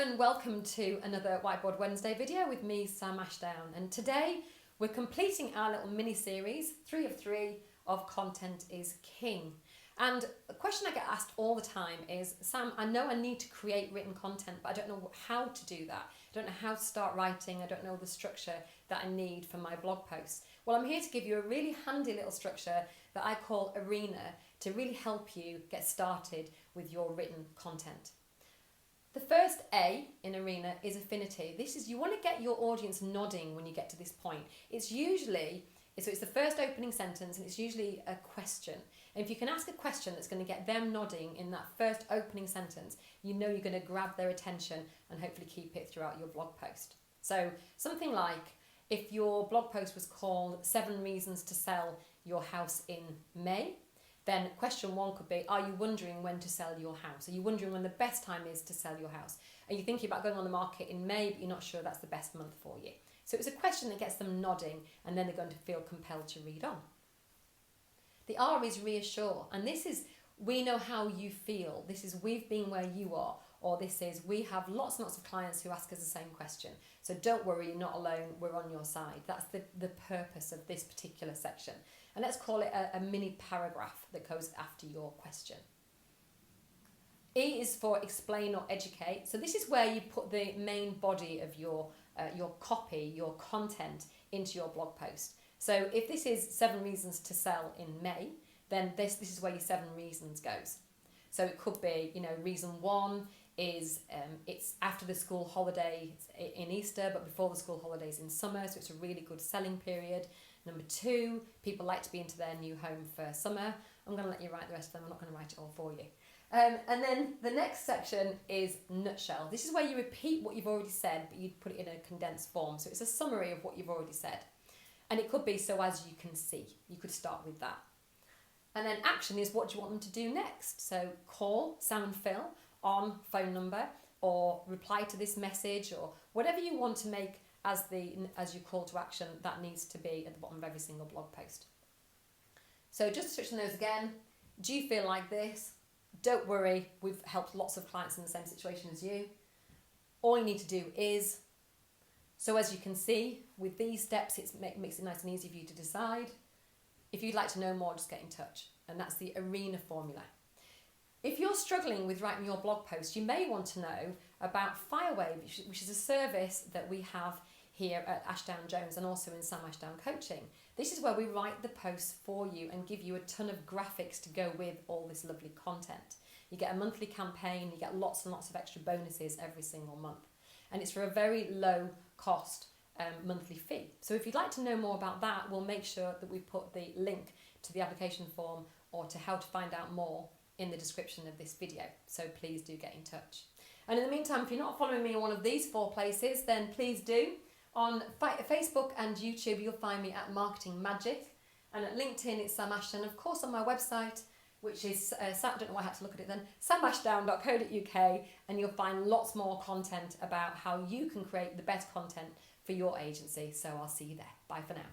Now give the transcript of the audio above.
and welcome to another Whiteboard Wednesday video with me, Sam Ashdown. And today we're completing our little mini-series, 3 of 3, of Content is King. And a question I get asked all the time is, Sam, I know I need to create written content, but I don't know how to do that. I don't know how to start writing. I don't know the structure that I need for my blog posts. Well, I'm here to give you a really handy little structure that I call Arena to really help you get started with your written content. The first A in Arena is Affinity. This is, you want to get your audience nodding when you get to this point. It's the first opening sentence, and it's usually a question. And if you can ask a question that's going to get them nodding in that first opening sentence, you know you're going to grab their attention and hopefully keep it throughout your blog post. So something like, if your blog post was called 7 Reasons to Sell Your House in May, then question 1 could be, are you wondering when to sell your house? Are you wondering when the best time is to sell your house? Are you thinking about going on the market in May, but you're not sure that's the best month for you? So it's a question that gets them nodding, and then they're going to feel compelled to read on. The R is reassure, and this is, we know how you feel. This is, we've been where you are, or this is, we have lots and lots of clients who ask us the same question. So don't worry, you're not alone, we're on your side. That's the purpose of this particular section. And let's call it a mini paragraph that goes after your question. E is for explain or educate. So this is where you put the main body of your copy, your content into your blog post. So if this is 7 reasons to sell in May, then this is where your 7 reasons goes. So it could be, reason 1 is it's after the school holiday in Easter, but before the school holidays in summer, so it's a really good selling period. Number 2, people like to be into their new home for summer. I'm going to let you write the rest of them. I'm not going to write it all for you. And then the next section is nutshell. This is where you repeat what you've already said, but you put it in a condensed form. So it's a summary of what you've already said. And it could be so as you can see. You could start with that. And then action is what do you want them to do next. So call Sam and Phil on phone number, or reply to this message, or whatever you want to make as your call to action, that needs to be at the bottom of every single blog post. So just to touch on those again, do you feel like this? Don't worry, we've helped lots of clients in the same situation as you. All you need to do is, so as you can see, with these steps, it makes it nice and easy for you to decide. If you'd like to know more, just get in touch. And that's the Arena formula. If you're struggling with writing your blog post, you may want to know about Firewave, which is a service that we have here at Ashdown Jones and also in Sam Ashdown Coaching. This is where we write the posts for you and give you a ton of graphics to go with all this lovely content. You get a monthly campaign, you get lots and lots of extra bonuses every single month. And it's for a very low cost monthly fee. So if you'd like to know more about that, we'll make sure that we put the link to the application form or to how to find out more in the description of this video. So please do get in touch. And in the meantime, if you're not following me in one of these 4 places, then please do. On Facebook and YouTube, you'll find me at Marketing Magic. And at LinkedIn, it's Sam Ashdown. Of course, on my website, which is, I don't know why I had to look at it then, samashdown.co.uk, and you'll find lots more content about how you can create the best content for your agency. So I'll see you there. Bye for now.